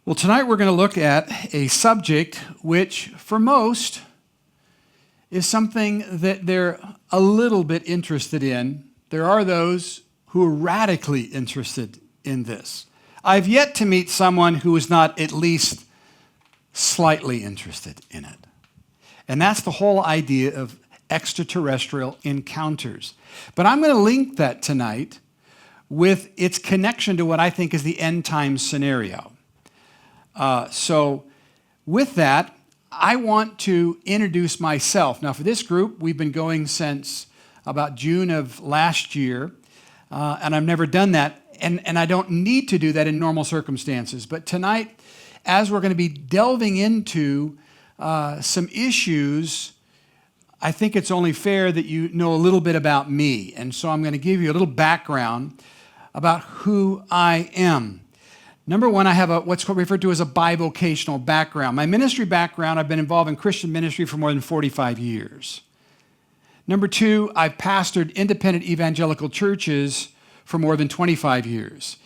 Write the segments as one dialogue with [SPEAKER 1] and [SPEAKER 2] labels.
[SPEAKER 1] Well, tonight we're going to look at a subject which, for most, is something that they're a little bit interested in. There are those who are radically interested in this. I've yet to meet someone who is not at least slightly interested in it. And that's the whole idea of extraterrestrial encounters. But I'm going to link that tonight with its connection to what I think is the end times scenario. So with that, I want to introduce myself. Now, for this group, we've been going since about June of last year, and I've never done that, and I don't need to do that in normal circumstances. But tonight, as we're going to be delving into some issues, I think it's only fair that you know a little bit about me. And so I'm going to give you a little background about who I am. Number one, I have what's referred to as a bivocational background. My ministry background, I've been involved in Christian ministry for more than 45 years. Number two, I've pastored independent evangelical churches for more than 25 years.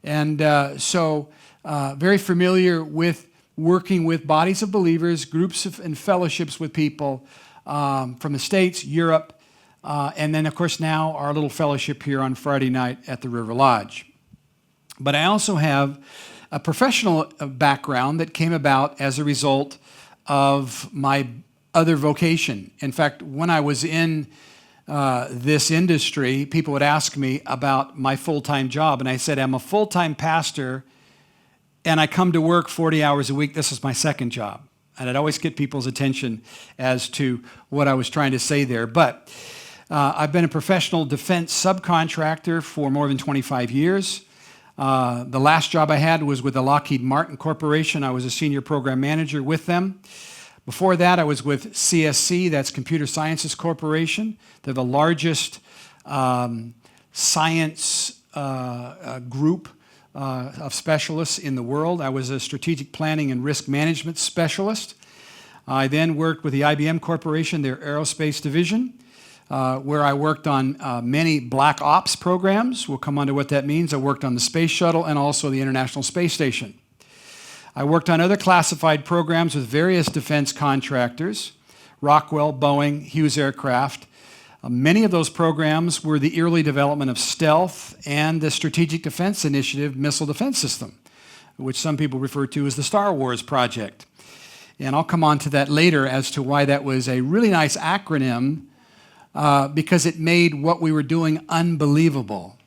[SPEAKER 1] And so very familiar with working with bodies of believers, groups and fellowships with people from the States, Europe, and then, of course, now our little fellowship here on Friday night at the River Lodge. But I also have a professional background that came about as a result of my other vocation. In fact, when I was in this industry, people would ask me about my full-time job, and I said, I'm a full-time pastor, and I come to work 40 hours a week. This is my second job. And I'd always get people's attention as to what I was trying to say there. But I've been a professional defense subcontractor for more than 25 years. The last job I had was with the Lockheed Martin Corporation. I was a senior program manager with them. Before that, I was with CSC, that's Computer Sciences Corporation. They're the largest science group of specialists in the world. I was a strategic planning and risk management specialist. I then worked with the IBM Corporation, their aerospace division, where I worked on many black ops programs. We'll come on to what that means. I worked on the space shuttle and also the International Space Station. I worked on other classified programs with various defense contractors, Rockwell, Boeing, Hughes Aircraft. Many of those programs were the early development of stealth and the Strategic Defense Initiative missile defense system, which some people refer to as the Star Wars project. And I'll come on to that later as to why that was a really nice acronym, because it made what we were doing unbelievable.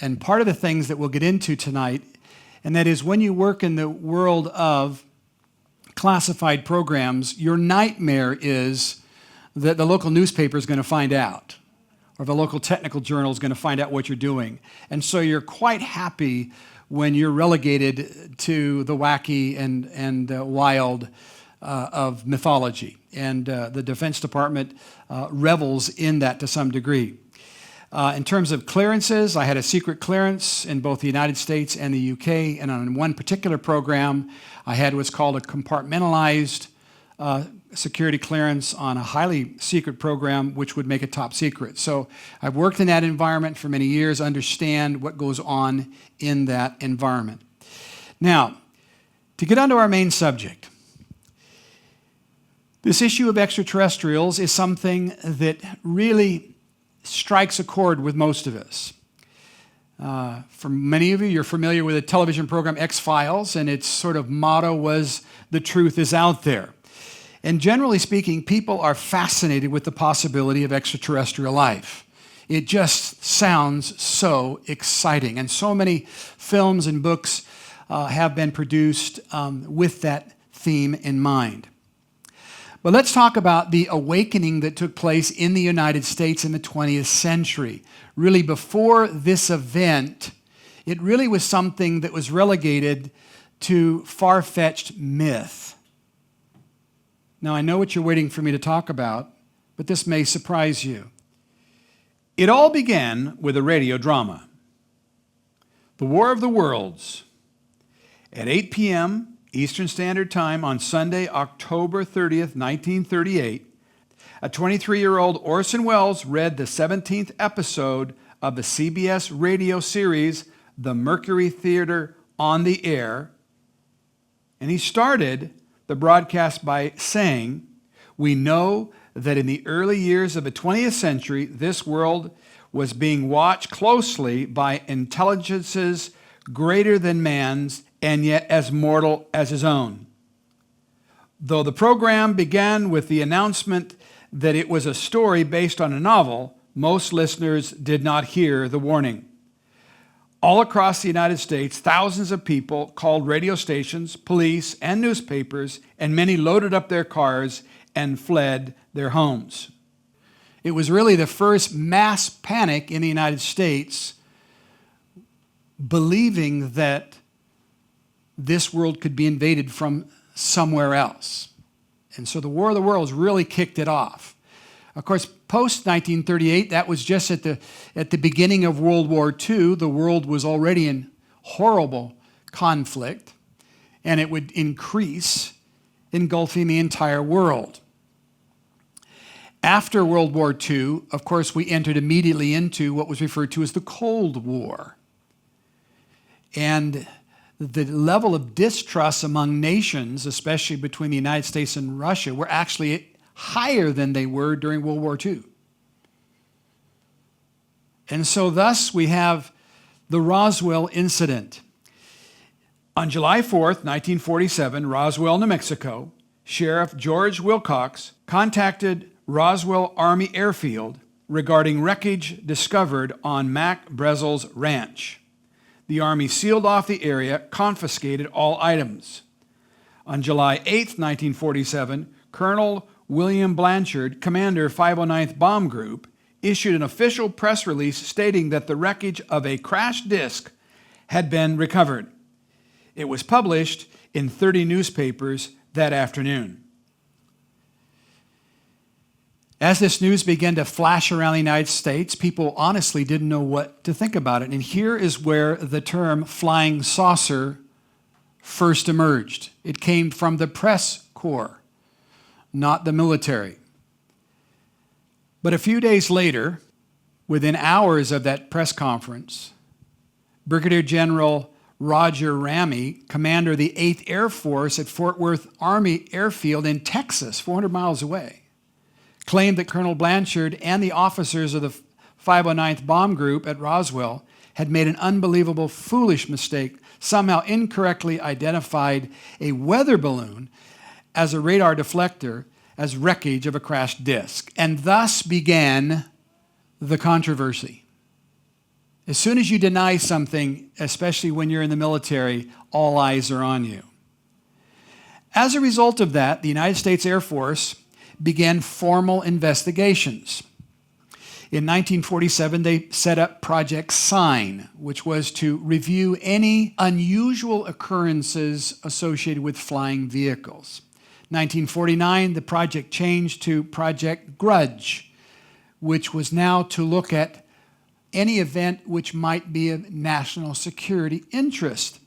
[SPEAKER 1] And part of the things that we'll get into tonight, and that is when you work in the world of classified programs, your nightmare is that the local newspaper is going to find out, or the local technical journal is going to find out what you're doing. And so you're quite happy when you're relegated to the wacky and wild of mythology. And the Defense Department revels in that to some degree. In terms of clearances, I had a secret clearance in both the United States and the UK, and on one particular program, I had what's called a compartmentalized security clearance on a highly secret program, which would make it top secret. So I've worked in that environment for many years, understand what goes on in that environment. Now, to get onto our main subject, this issue of extraterrestrials is something that really strikes a chord with most of us. For many of you, you're familiar with the television program X-Files, and its sort of motto was, "The truth is out there." And generally speaking, people are fascinated with the possibility of extraterrestrial life. It just sounds so exciting. And so many films and books have been produced with that theme in mind. But let's talk about the awakening that took place in the United States in the 20th century. Really, before this event, it really was something that was relegated to far-fetched myth. Now, I know what you're waiting for me to talk about, but this may surprise you. It all began with a radio drama, The War of the Worlds, at 8 p.m. Eastern Standard Time on Sunday, October 30th, 1938, a 23-year-old Orson Welles read the 17th episode of the CBS radio series, The Mercury Theater on the Air, And he started the broadcast by saying, "We know that in the early years of the 20th century, this world was being watched closely by intelligences greater than man's and yet as mortal as his own." Though the program began with the announcement that it was a story based on a novel, most listeners did not hear the warning. All across the United States, thousands of people called radio stations, police, and newspapers, and many loaded up their cars and fled their homes. It was really the first mass panic in the United States, believing that this world could be invaded from somewhere else. And so the War of the Worlds really kicked it off. Of course, post-1938, that was just at the beginning of World War II. The world was already in horrible conflict, and it would increase, engulfing the entire world. After World War II, of course, we entered immediately into what was referred to as the Cold War. And the level of distrust among nations, especially between the United States and Russia, were actually higher than they were during World War II. And so thus we have the Roswell Incident. On July 4th, 1947, Roswell, New Mexico, Sheriff George Wilcox contacted Roswell Army Airfield regarding wreckage discovered on Mac Bresl's ranch. The Army sealed off the area, confiscated all items. On July 8, 1947, Colonel William Blanchard, commander 509th Bomb Group, issued an official press release stating that the wreckage of a crashed disc had been recovered. It was published in 30 newspapers that afternoon. As this news began to flash around the United States, people honestly didn't know what to think about it. And here is where the term flying saucer first emerged. It came from the press corps, not the military. But a few days later, within hours of that press conference, Brigadier General Roger Ramey, commander of the 8th Air Force at Fort Worth Army Airfield in Texas, 400 miles away, claimed that Colonel Blanchard and the officers of the 509th Bomb Group at Roswell had made an unbelievable, foolish mistake, somehow incorrectly identified a weather balloon as a radar deflector as wreckage of a crashed disc. And thus began the controversy. As soon as you deny something, especially when you're in the military, all eyes are on you. As a result of that, the United States Air Force began formal investigations. In 1947, they set up Project Sign, which was to review any unusual occurrences associated with flying vehicles. 1949, the project changed to Project Grudge, which was now to look at any event which might be of national security interest.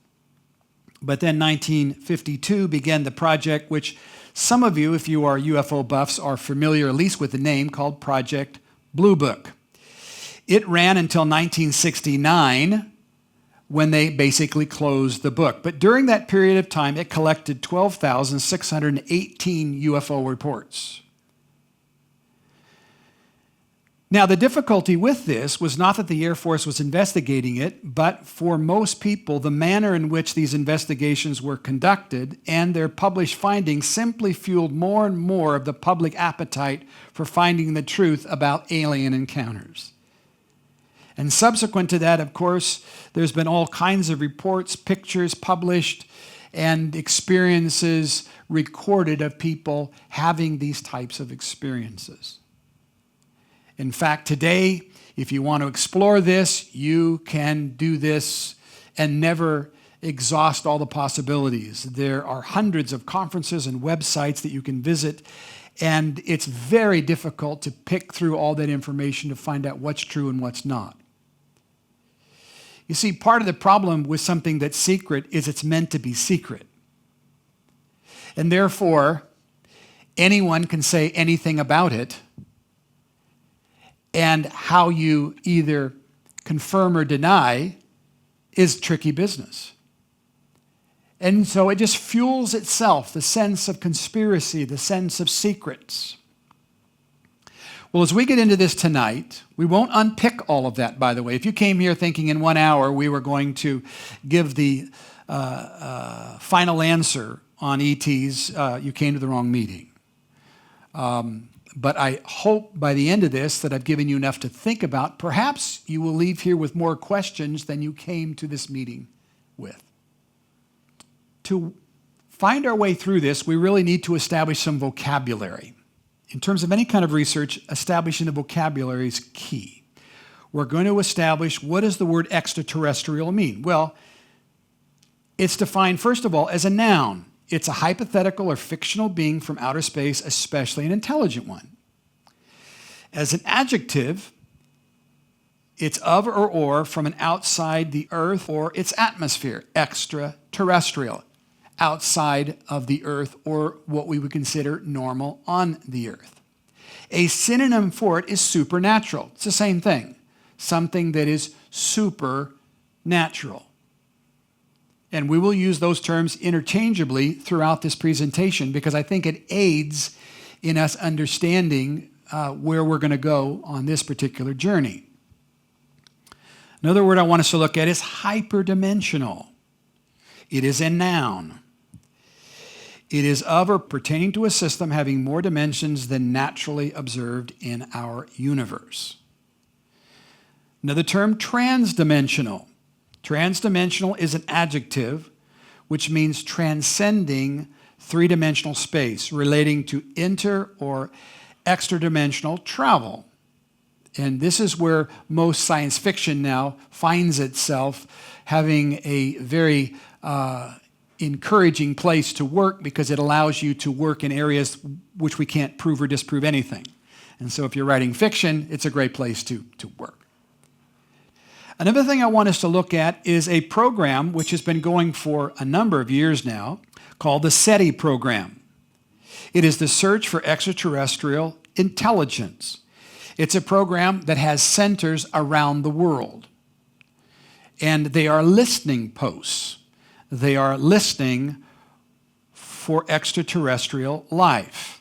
[SPEAKER 1] But then 1952 began the project which some of you, if you are UFO buffs, are familiar at least with the name, called Project Blue Book. It ran until 1969, when they basically closed the book. But during that period of time, it collected 12,618 UFO reports. Now, the difficulty with this was not that the Air Force was investigating it, but for most people, the manner in which these investigations were conducted and their published findings simply fueled more and more of the public appetite for finding the truth about alien encounters. And subsequent to that, of course, there's been all kinds of reports, pictures published, and experiences recorded of people having these types of experiences. In fact, today, if you want to explore this, you can do this and never exhaust all the possibilities. There are hundreds of conferences and websites that you can visit, and it's very difficult to pick through all that information to find out what's true and what's not. You see, part of the problem with something that's secret is it's meant to be secret. And therefore, anyone can say anything about it, and how you either confirm or deny is tricky business. And so it just fuels itself, the sense of conspiracy, the sense of secrets. Well, as we get into this tonight, we won't unpick all of that, by the way. If you came here thinking in 1 hour we were going to give the final answer on ETs, you came to the wrong meeting. But I hope by the end of this that I've given you enough to think about. Perhaps you will leave here with more questions than you came to this meeting with. To find our way through this, we really need to establish some vocabulary. In terms of any kind of research, establishing the vocabulary is key. We're going to establish, what does the word extraterrestrial mean? Well, it's defined, first of all, as a noun. It's a hypothetical or fictional being from outer space, especially an intelligent one. As an adjective, it's of or from an outside the earth or its atmosphere, extraterrestrial, outside of the earth or what we would consider normal on the earth. A synonym for it is supernatural. It's the same thing, something that is supernatural. And we will use those terms interchangeably throughout this presentation because I think it aids in us understanding where we're going to go on this particular journey. Another word I want us to look at is hyperdimensional. It is a noun. It is of or pertaining to a system having more dimensions than naturally observed in our universe. Another term, transdimensional. Transdimensional is an adjective which means transcending three-dimensional space, relating to inter- or extra-dimensional travel. And this is where most science fiction now finds itself having a very encouraging place to work because it allows you to work in areas which we can't prove or disprove anything. And so if you're writing fiction, it's a great place to work. Another thing I want us to look at is a program which has been going for a number of years now called the SETI program. It is the Search for Extraterrestrial Intelligence. It's a program that has centers around the world. And they are listening posts. They are listening for extraterrestrial life.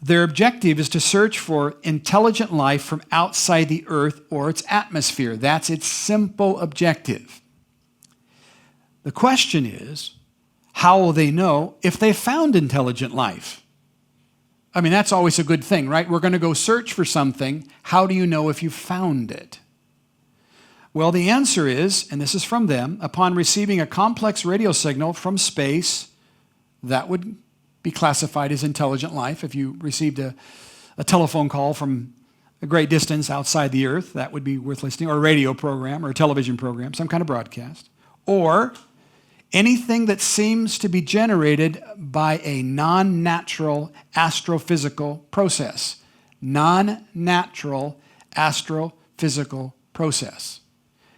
[SPEAKER 1] Their objective is to search for intelligent life from outside the Earth or its atmosphere. That's its simple objective. The question is, how will they know if they found intelligent life? I mean, that's always a good thing, right? We're going to go search for something. How do you know if you found it? Well, the answer is, and this is from them, upon receiving a complex radio signal from space, that would be classified as intelligent life. If you received a telephone call from a great distance outside the Earth, that would be worth listening, or a radio program or a television program, some kind of broadcast. Or anything that seems to be generated by a non-natural astrophysical process. Non-natural astrophysical process.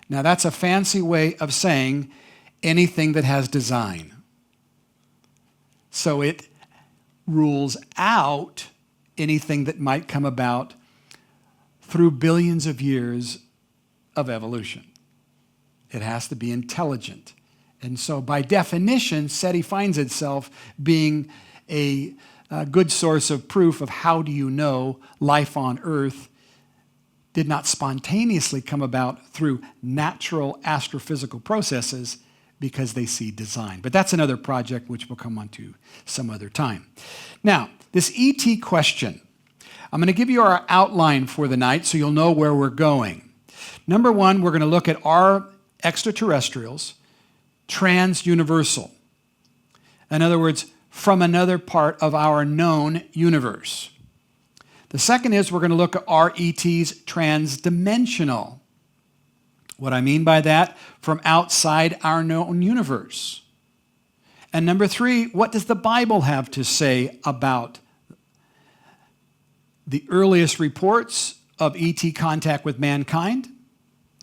[SPEAKER 1] Now that's a fancy way of saying anything that has design. So it rules out anything that might come about through billions of years of evolution. It has to be intelligent. And so by definition, SETI finds itself being a good source of proof of how do you know life on Earth did not spontaneously come about through natural astrophysical processes because they see design. But that's another project which we'll come on to some other time. Now, this ET question, I'm going to give you our outline for the night so you'll know where we're going. Number one, we're going to look at are extraterrestrials trans-universal? In other words, from another part of our known universe. The second is we're going to look at are ETs trans-dimensional? What I mean by that, from outside our known universe. And number three, what does the Bible have to say about the earliest reports of ET contact with mankind?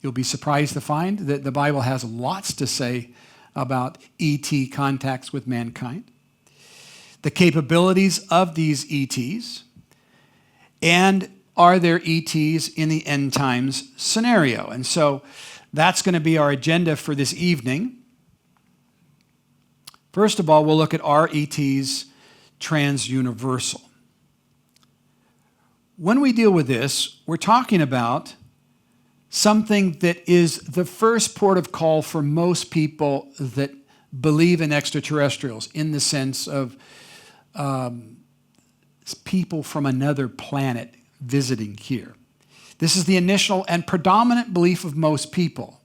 [SPEAKER 1] You'll be surprised to find that the Bible has lots to say about ET contacts with mankind. The capabilities of these ETs, and are there ETs in the end times scenario? And so That's going to be our agenda for this evening. First of all, we'll look at RET's transuniversal. When we deal with this, we're talking about something that is the first port of call for most people that believe in extraterrestrials, in the sense of people from another planet visiting here. This is the initial and predominant belief of most people.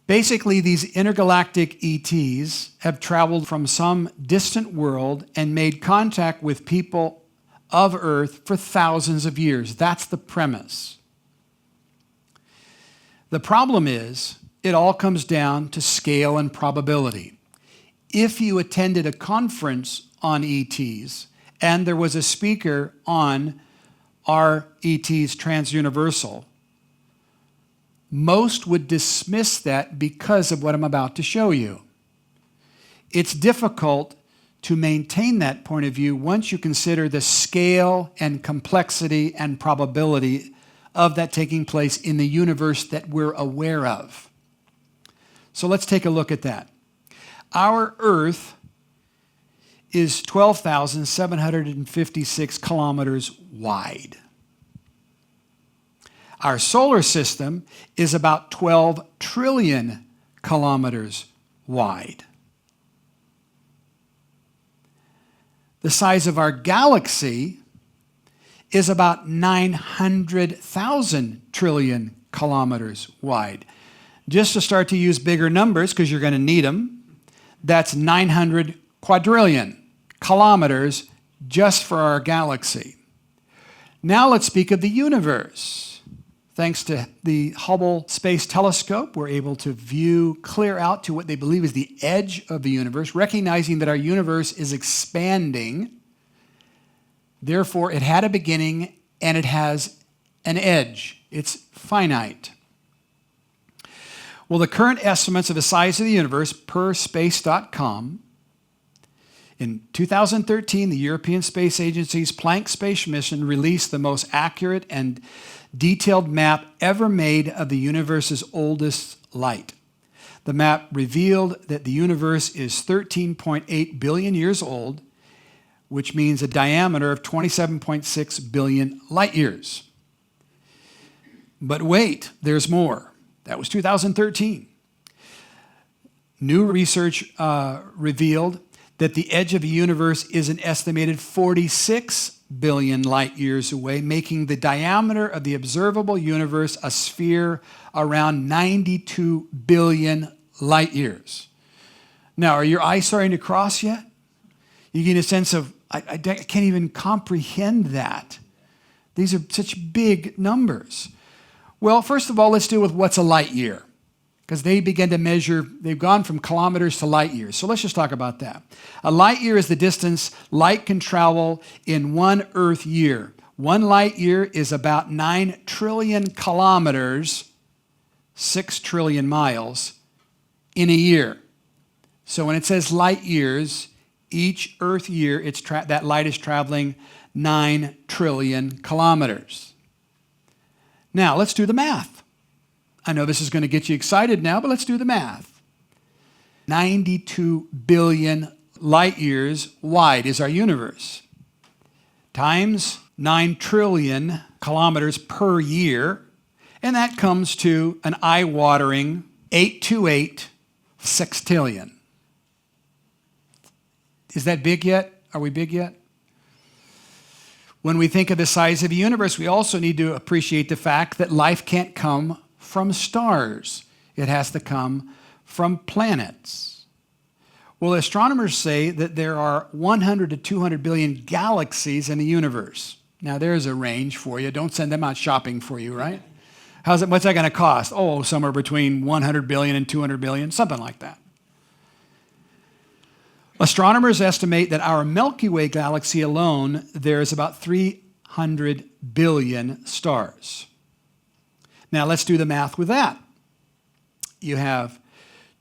[SPEAKER 1] Basically, these intergalactic ETs have traveled from some distant world and made contact with people of Earth for thousands of years. That's the premise. The problem is, it all comes down to scale and probability. If you attended a conference on ETs and there was a speaker on RET's transuniversal, most would dismiss that because of what I'm about to show you. It's difficult to maintain that point of view once you consider the scale and complexity and probability of that taking place in the universe that we're aware of. So let's take a look at that. Our Earth is 12,756 kilometers wide. Our solar system is about 12 trillion kilometers wide. The size of our galaxy is about 900,000 trillion kilometers wide. Just to start to use bigger numbers, because you're going to need them, that's 900 quadrillion kilometers just for our galaxy. Now let's speak of the universe. Thanks to the Hubble Space Telescope, we're able to view clear out to what they believe is the edge of the universe, recognizing that our universe is expanding. Therefore, it had a beginning and it has an edge. It's finite. Well, the current estimates of the size of the universe per space.com, in 2013, the European Space Agency's Planck space mission released the most accurate and detailed map ever made of the universe's oldest light. The map revealed that the universe is 13.8 billion years old, which means a diameter of 27.6 billion light years. But wait, there's more. That was 2013. New research revealed that the edge of the universe is an estimated 46 billion light years away, making the diameter of the observable universe a sphere around 92 billion light years. Now, are your eyes starting to cross yet? You get a sense of, I can't even comprehend that. These are such big numbers. Well, first of all, let's deal with what's a light year, because they began to measure, they've gone from kilometers to light years. So let's just talk about that. A light year is the distance light can travel in 1 Earth year. 1 light year is about 9 trillion kilometers, 6 trillion miles, in a year. So when it says light years, each Earth year, that light is traveling 9 trillion kilometers. Now, let's do the math. I know this is going to get you excited now, but let's do the math. 92 billion light years wide is our universe, times 9 trillion kilometers per year, and that comes to an eye-watering 828 sextillion. Is that big yet? Are we big yet? When we think of the size of the universe, we also need to appreciate the fact that life can't come from stars. It has to come from planets. Well, astronomers say that there are 100 to 200 billion galaxies in the universe. Now, there's a range for you. Don't send them out shopping for you, right? What's that going to cost? Oh, somewhere between 100 billion and 200 billion, something like that. Astronomers estimate that our Milky Way galaxy alone, there's about 300 billion stars. Now let's do the math with that. You have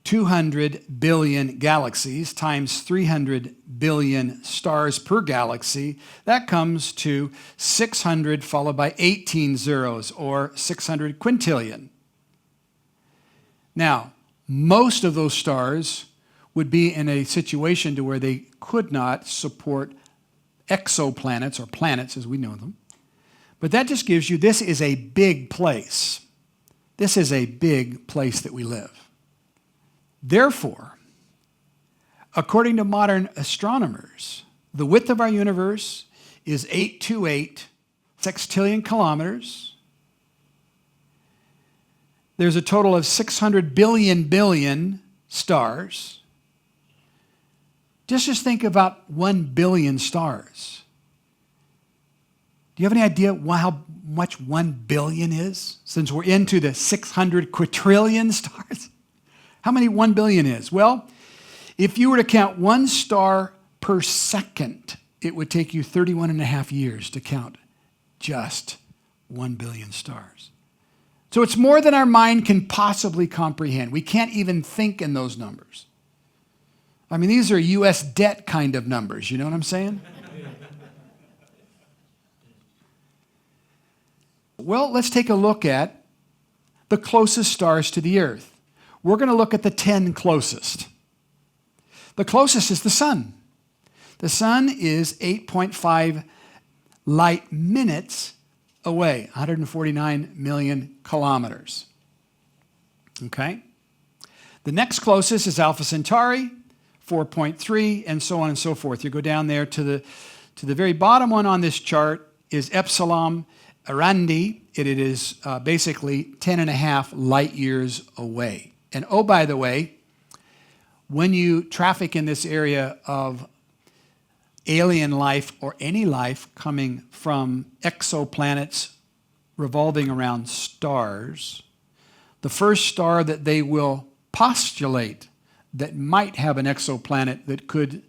[SPEAKER 1] 200 billion galaxies times 300 billion stars per galaxy. That comes to 600 followed by 18 zeros, or 600 quintillion. Now, most of those stars would be in a situation to where they could not support exoplanets, or planets as we know them. But that just gives you, this is a big place. This is a big place that we live. Therefore, according to modern astronomers, the width of our universe is 828 sextillion kilometers. There's a total of 600 billion stars. Just think about 1 billion stars. Do you have any idea how much 1 billion is? Since we're into the 600 quadrillion stars. How many 1 billion is? Well, if you were to count one star per second, it would take you 31.5 years to count just 1 billion stars. So it's more than our mind can possibly comprehend. We can't even think in those numbers. I mean, these are U.S. debt kind of numbers. You know what I'm saying? Well, let's take a look at the closest stars to the Earth. We're going to look at the 10 closest. The closest is the sun. The sun is 8.5 light minutes away, 149 million kilometers. Okay? The next closest is Alpha Centauri, 4.3, and so on and so forth. You go down there to the very bottom one on this chart is Epsilon Arandi. It is basically 10.5 light years away. And oh, by the way, when you traffic in this area of alien life or any life coming from exoplanets revolving around stars, the first star that they will postulate that might have an exoplanet that could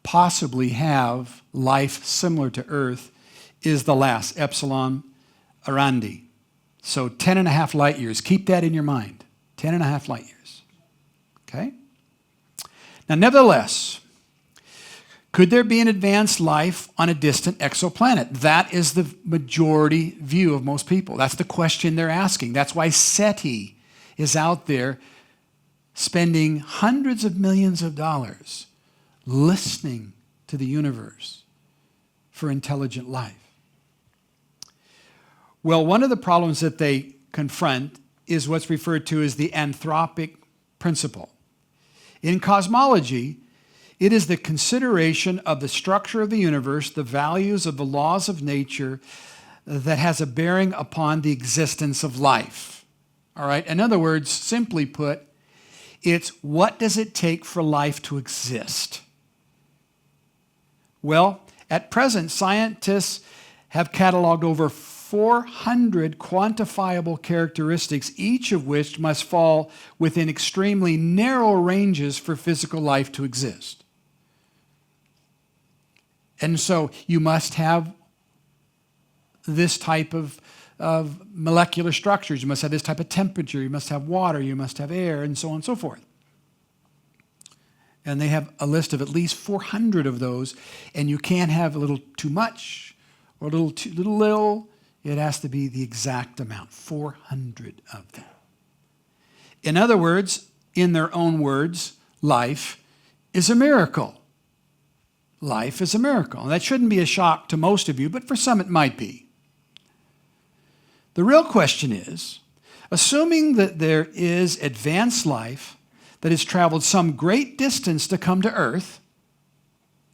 [SPEAKER 1] possibly have life similar to Earth is the last, Epsilon Arandi. So 10.5 light years. Keep that in your mind. 10.5 light years. Okay? Now, nevertheless, could there be an advanced life on a distant exoplanet? That is the majority view of most people. That's the question they're asking. That's why SETI is out there spending hundreds of millions of dollars listening to the universe for intelligent life. Well, one of the problems that they confront is what's referred to as the anthropic principle. In cosmology, it is the consideration of the structure of the universe, the values of the laws of nature that has a bearing upon the existence of life. All right? In other words, simply put, it's what does it take for life to exist? Well, at present, scientists have cataloged over 400 quantifiable characteristics, each of which must fall within extremely narrow ranges for physical life to exist. And so you must have this type of molecular structures. You must have this type of temperature. You must have water. You must have air, and so on and so forth. And they have a list of at least 400 of those, and you can't have a little too much or a little too little. It has to be the exact amount, 400 of them. In other words, in their own words, life is a miracle. Life is a miracle. And that shouldn't be a shock to most of you, but for some it might be. The real question is, assuming that there is advanced life that has traveled some great distance to come to Earth,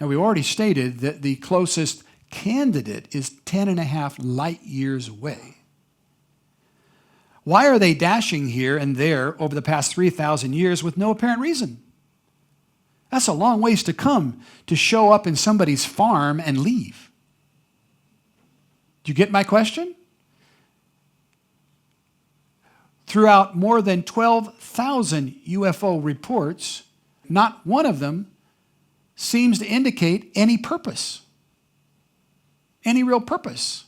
[SPEAKER 1] now we already stated that the closest candidate is 10.5 light years away. Why are they dashing here and there over the past 3,000 years with no apparent reason? That's a long ways to come to show up in somebody's farm and leave. Do you get my question? Throughout more than 12,000 UFO reports, not one of them seems to indicate any purpose. Any real purpose.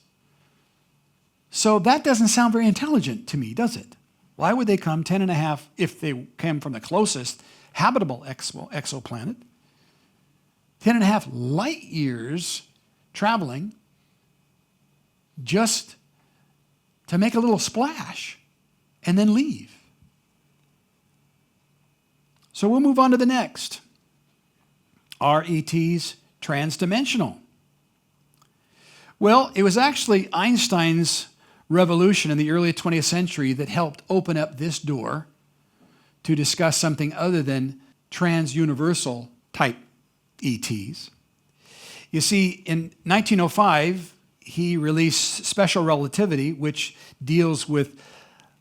[SPEAKER 1] So that doesn't sound very intelligent to me, does it? Why would they come 10 and a half, if they came from the closest habitable exoplanet, 10 and a half light years traveling just to make a little splash and then leave? So we'll move on to the next. Are ETs transdimensional? Well, it was actually Einstein's revolution in the early 20th century that helped open up this door to discuss something other than trans-universal type ETs. You see, in 1905, he released Special Relativity, which deals with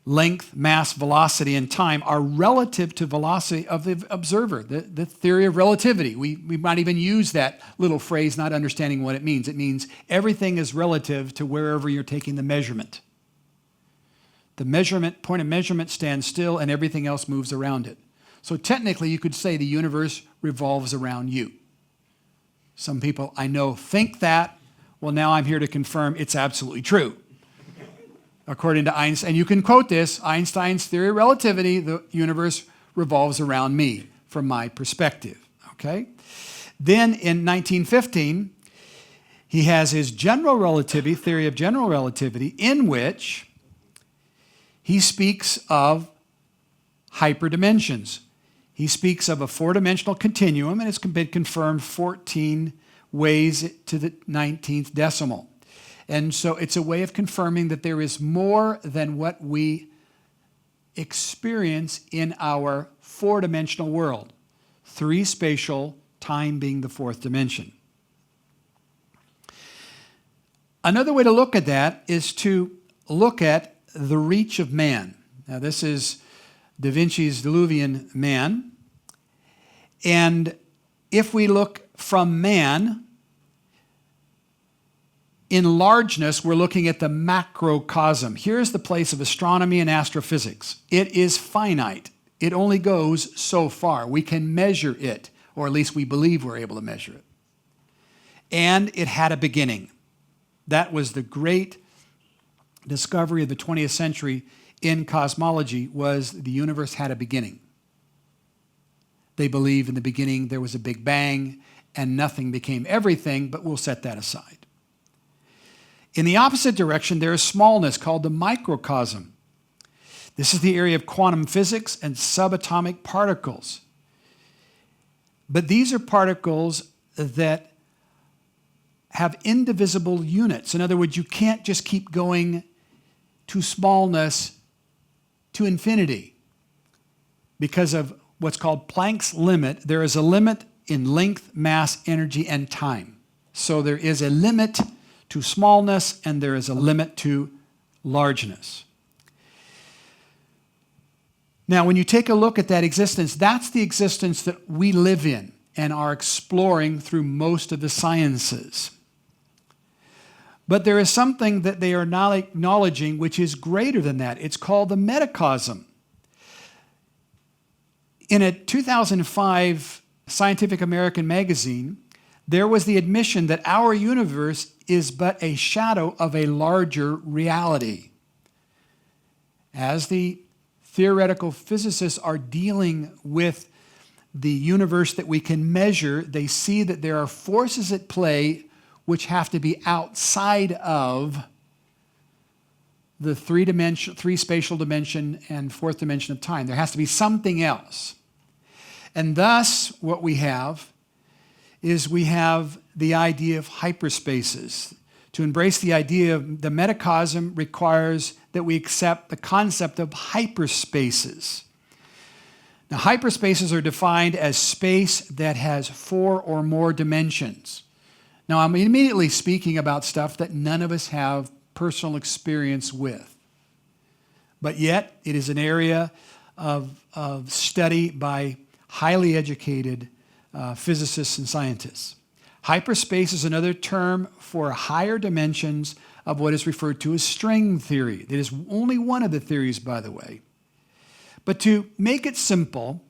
[SPEAKER 1] length, mass, velocity, and time are relative to velocity of the observer, the theory of relativity. We might even use that little phrase not understanding what it means. It means everything is relative to wherever you're taking the measurement. The point of measurement stands still and everything else moves around it. So technically you could say the universe revolves around you. Some people I know think that. Well, now I'm here to confirm it's absolutely true. According to Einstein, and you can quote this, Einstein's theory of relativity, the universe revolves around me from my perspective, okay? Then in 1915, he has his general relativity, theory of general relativity, in which he speaks of hyperdimensions. He speaks of a four-dimensional continuum, and it's been confirmed 14 ways to the 19th decimal. And so it's a way of confirming that there is more than what we experience in our four-dimensional world. Three spatial, time being the fourth dimension. Another way to look at that is to look at the reach of man. Now this is Da Vinci's Diluvian Man. And if we look from man, in largeness, we're looking at the macrocosm. Here's the place of astronomy and astrophysics. It is finite. It only goes so far. We can measure it, or at least we believe we're able to measure it. And it had a beginning. That was the great discovery of the 20th century in cosmology, was the universe had a beginning. They believe in the beginning there was a big bang and nothing became everything, but we'll set that aside. In the opposite direction, there is smallness called the microcosm. This is the area of quantum physics and subatomic particles. But these are particles that have indivisible units. In other words, you can't just keep going to smallness to infinity. Because of what's called Planck's limit, there is a limit in length, mass, energy, and time. So there is a limit to smallness, and there is a limit to largeness. Now, when you take a look at that existence, that's the existence that we live in and are exploring through most of the sciences. But there is something that they are not acknowledging which is greater than that. It's called the metacosm. In a 2005 Scientific American magazine, there was the admission that our universe is but a shadow of a larger reality. As the theoretical physicists are dealing with the universe that we can measure, they see that there are forces at play which have to be outside of the three spatial dimension and fourth dimension of time. There has to be something else. And thus, what we have is we have the idea of hyperspaces. To embrace the idea of the metacosm requires that we accept the concept of hyperspaces. Now, hyperspaces are defined as space that has four or more dimensions. Now, I'm immediately speaking about stuff that none of us have personal experience with. But yet, it is an area of study by highly educated physicists and scientists. Hyperspace is another term for higher dimensions of what is referred to as string theory. It is only one of the theories, by the way. But to make it simple,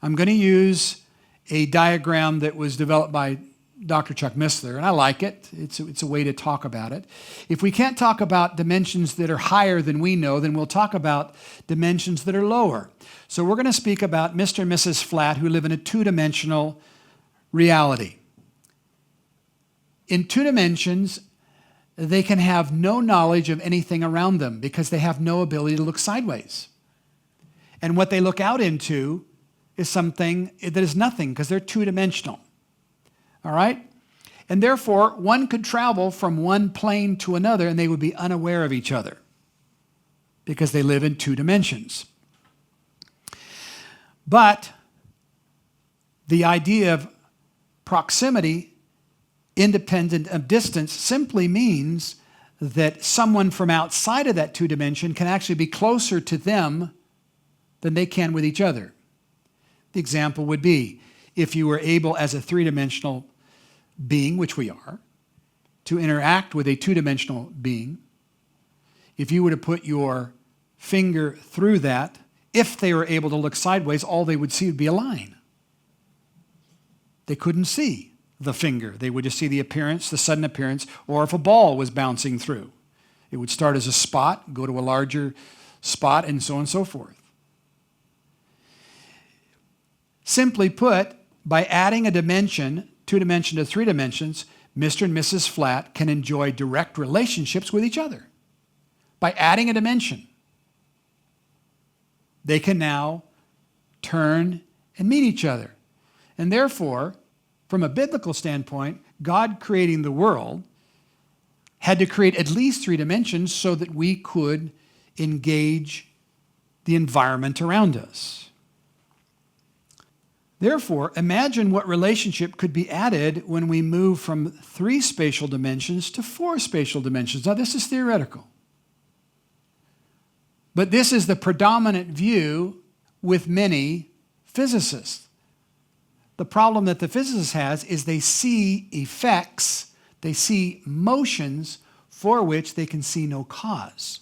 [SPEAKER 1] I'm going to use a diagram that was developed by Dr. Chuck Missler, and I like it. It's a way to talk about it. If we can't talk about dimensions that are higher than we know, then we'll talk about dimensions that are lower. So we're going to speak about Mr. and Mrs. Flat who live in a two-dimensional reality. In two dimensions, they can have no knowledge of anything around them because they have no ability to look sideways. And what they look out into is something that is nothing because they're two-dimensional. All right? And therefore, one could travel from one plane to another and they would be unaware of each other because they live in two dimensions. But the idea of proximity, independent of distance, simply means that someone from outside of that two dimension can actually be closer to them than they can with each other. The example would be if you were able as a three-dimensional being, which we are, to interact with a two-dimensional being, if you were to put your finger through that, if they were able to look sideways, all they would see would be a line. They couldn't see the finger. They would just see the appearance, the sudden appearance, or if a ball was bouncing through. It would start as a spot, go to a larger spot, and so on and so forth. Simply put, by adding a dimension, two dimension to three dimensions, Mr. and Mrs. Flat can enjoy direct relationships with each other. By adding a dimension, they can now turn and meet each other. And therefore, from a biblical standpoint, God creating the world had to create at least three dimensions so that we could engage the environment around us. Therefore, imagine what relationship could be added when we move from three spatial dimensions to four spatial dimensions. Now, this is theoretical. But this is the predominant view with many physicists. The problem that the physicist has is they see effects, they see motions for which they can see no cause.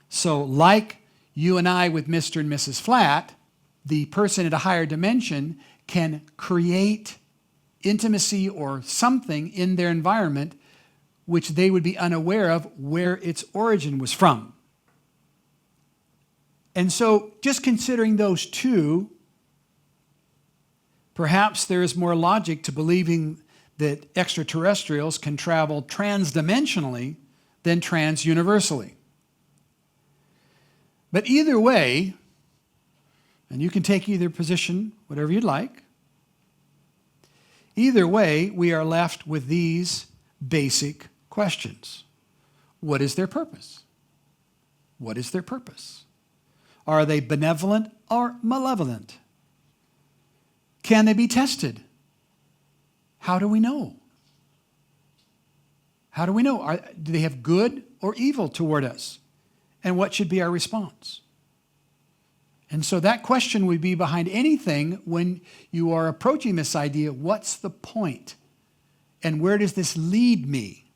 [SPEAKER 1] So like you and I with Mr. and Mrs. Flat, the person at a higher dimension can create intimacy or something in their environment which they would be unaware of where its origin was from. And so just considering those two, perhaps there is more logic to believing that extraterrestrials can travel transdimensionally than transuniversally. But either way, and you can take either position, whatever you'd like, either way, we are left with these basic questions. What is their purpose? What is their purpose? Are they benevolent or malevolent? Can they be tested? How do we know? How do we know? Do they have good or evil toward us? And what should be our response? And so that question would be behind anything when you are approaching this idea, what's the point? And where does this lead me?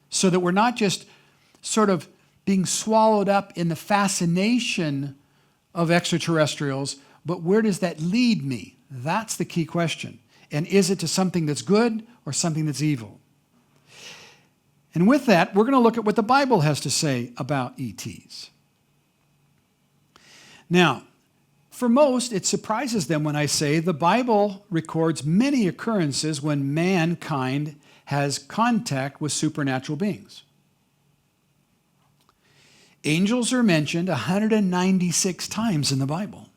[SPEAKER 1] So that we're not just sort of being swallowed up in the fascination of extraterrestrials, but where does that lead me? That's the key question. And is it to something that's good or something that's evil? And with that, we're going to look at what the Bible has to say about ETs. Now, for most, it surprises them when I say the Bible records many occurrences when mankind has contact with supernatural beings. Angels are mentioned 196 times in the Bible.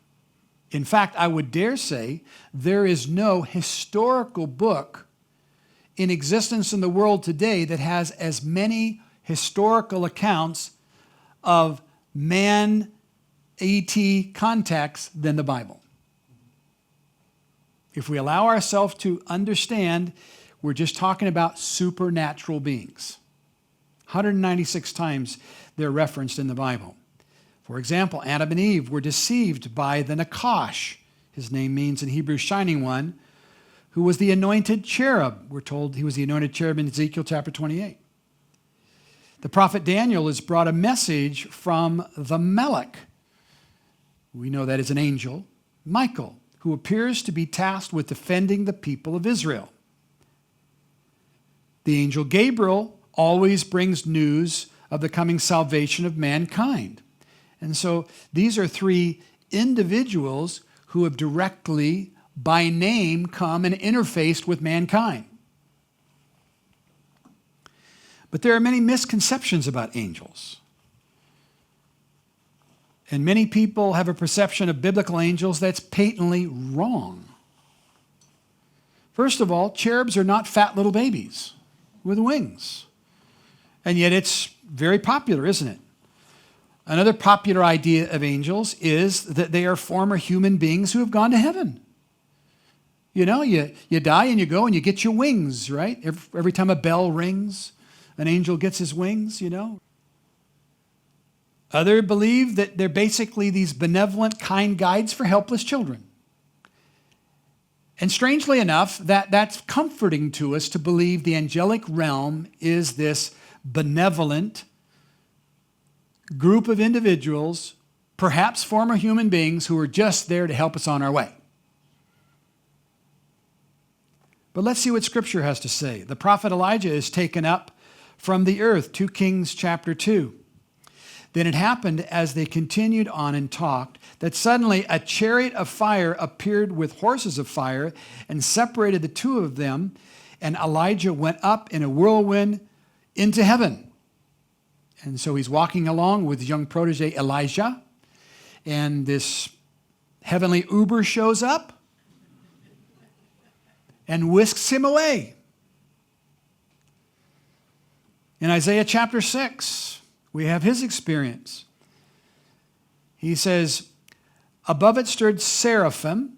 [SPEAKER 1] In fact, I would dare say there is no historical book in existence in the world today that has as many historical accounts of man ET contacts than the Bible. If we allow ourselves to understand, we're just talking about supernatural beings. 196 times they're referenced in the Bible. For example, Adam and Eve were deceived by the Nakash. His name means in Hebrew, shining one, who was the anointed cherub. We're told he was the anointed cherub in Ezekiel chapter 28. The prophet Daniel is brought a message from the Melech. We know that is an angel, Michael, who appears to be tasked with defending the people of Israel. The angel Gabriel always brings news of the coming salvation of mankind. And so these are three individuals who have directly, by name, come and interfaced with mankind. But there are many misconceptions about angels. And many people have a perception of biblical angels that's patently wrong. First of all, cherubs are not fat little babies with wings. And yet it's very popular, isn't it? Another popular idea of angels is that they are former human beings who have gone to heaven. You know, you die and you go and you get your wings, right? Every time a bell rings, an angel gets his wings, you know. Others believe that they're basically these benevolent, kind guides for helpless children. And strangely enough, that's comforting to us to believe the angelic realm is this benevolent group of individuals, perhaps former human beings, who are just there to help us on our way. But let's see what Scripture has to say. The prophet Elijah is taken up from the earth, 2 Kings chapter 2. Then it happened as they continued on and talked that suddenly a chariot of fire appeared with horses of fire and separated the two of them, and Elijah went up in a whirlwind into heaven. And so he's walking along with his young protege Elijah, and this heavenly Uber shows up and whisks him away. In Isaiah chapter 6, we have his experience. He says, above it stood seraphim.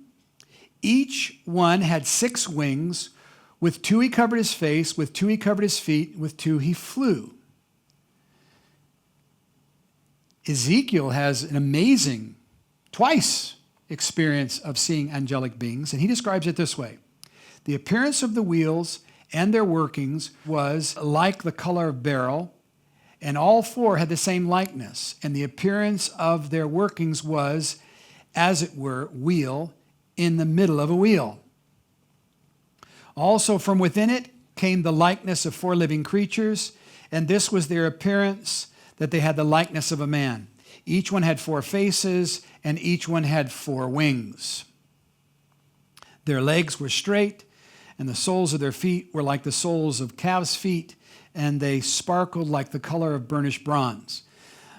[SPEAKER 1] Each one had 6 wings. With 2 he covered his face, with 2 he covered his feet, with 2 he flew. Ezekiel has an amazing, twice experience of seeing angelic beings, and he describes it this way. The appearance of the wheels and their workings was like the color of beryl, and all 4 had the same likeness, and the appearance of their workings was, as it were, wheel in the middle of a wheel. Also from within it came the likeness of 4 living creatures, and this was their appearance, that they had the likeness of a man. Each one had 4 faces, and each one had 4 wings. Their legs were straight, and the soles of their feet were like the soles of calves' feet, and they sparkled like the color of burnished bronze.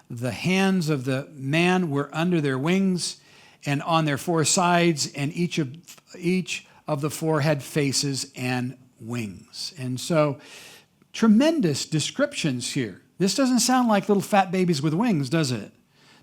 [SPEAKER 1] The hands of the man were under their wings and on their 4 sides, and each of the 4 had faces and wings. And so, tremendous descriptions here. This doesn't sound like little fat babies with wings, does it?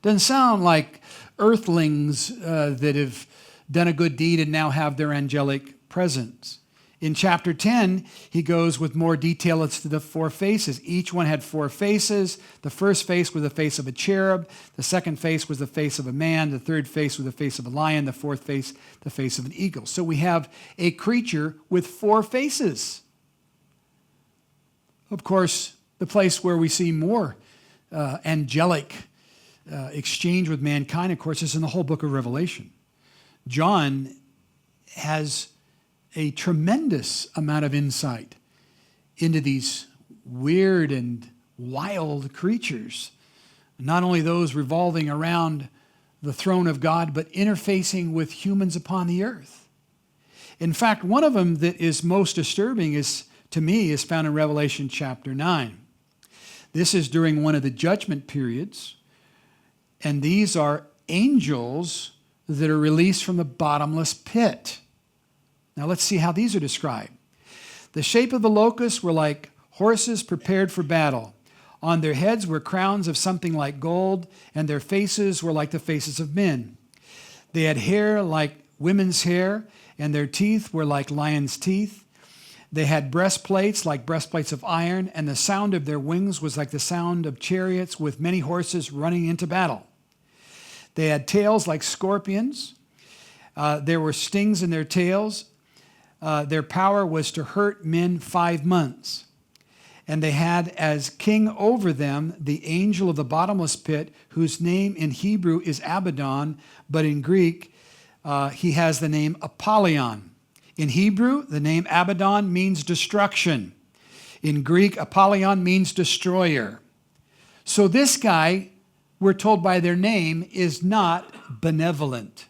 [SPEAKER 1] Doesn't sound like earthlings that have done a good deed and now have their angelic presence. In chapter 10, he goes with more detail as to the 4 faces. Each one had 4 faces. The first face was the face of a cherub. The second face was the face of a man. The third face was the face of a lion. The fourth face, the face of an eagle. So we have a creature with 4 faces. Of course, the place where we see more angelic exchange with mankind, of course, is in the whole book of Revelation. John has a tremendous amount of insight into these weird and wild creatures, not only those revolving around the throne of God, but interfacing with humans upon the earth. In fact, one of them that is most disturbing is found in Revelation chapter 9. This is during one of the judgment periods, and these are angels that are released from the bottomless pit. Now let's see how these are described. The shape of the locusts were like horses prepared for battle. On their heads were crowns of something like gold, and their faces were like the faces of men. They had hair like women's hair, and their teeth were like lions' teeth. They had breastplates like breastplates of iron, and the sound of their wings was like the sound of chariots with many horses running into battle. They had tails like scorpions. There were stings in their tails. Their power was to hurt men 5 months. And they had as king over them the angel of the bottomless pit, whose name in Hebrew is Abaddon, but in Greek, he has the name Apollyon. In Hebrew, the name Abaddon means destruction. In Greek, Apollyon means destroyer. So this guy, we're told by their name, is not benevolent.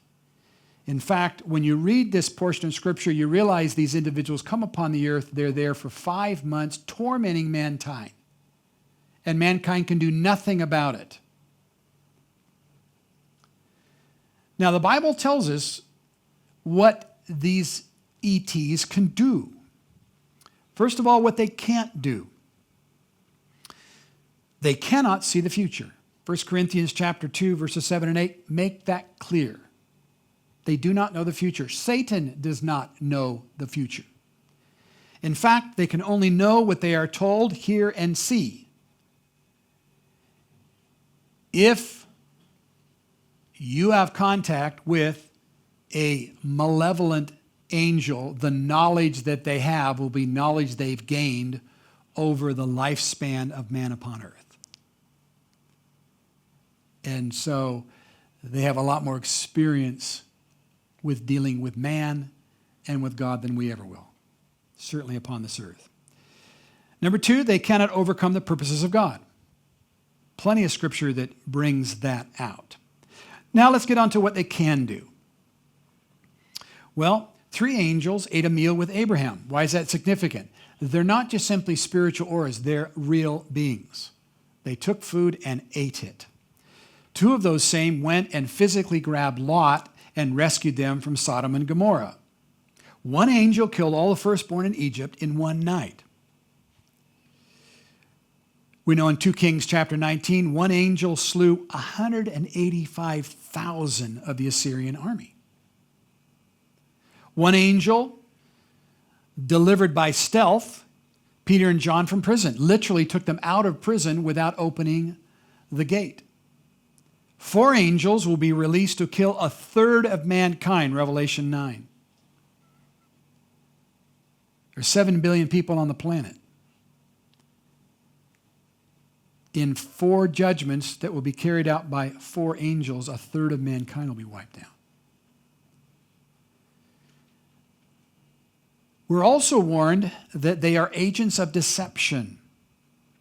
[SPEAKER 1] In fact, when you read this portion of Scripture, you realize these individuals come upon the earth. They're there for 5 months tormenting mankind. And mankind can do nothing about it. Now, the Bible tells us what these ETs can do. First of all, what they can't do. They cannot see the future. 1 Corinthians chapter 2, verses 7 and 8 make that clear. They do not know the future. Satan does not know the future. In fact, they can only know what they are told, hear, and see. If you have contact with a malevolent angel, the knowledge that they have will be knowledge they've gained over the lifespan of man upon earth. And so they have a lot more experience with dealing with man and with God than we ever will, certainly upon this earth. Number 2, they cannot overcome the purposes of God. Plenty of scripture that brings that out. Now let's get on to what they can do. Well, 3 angels ate a meal with Abraham. Why is that significant? They're not just simply spiritual auras, they're real beings. They took food and ate it. 2 of those same went and physically grabbed Lot and rescued them from Sodom and Gomorrah. 1 angel killed all the firstborn in Egypt in one night. We know in 2 Kings chapter 19, 1 angel slew 185,000 of the Assyrian army. 1 angel delivered by stealth Peter and John from prison, literally took them out of prison without opening the gate. 4 angels will be released to kill 1/3 of mankind, Revelation 9. There's 7 billion people on the planet. In 4 judgments that will be carried out by 4 angels, 1/3 of mankind will be wiped out. We're also warned that they are agents of deception.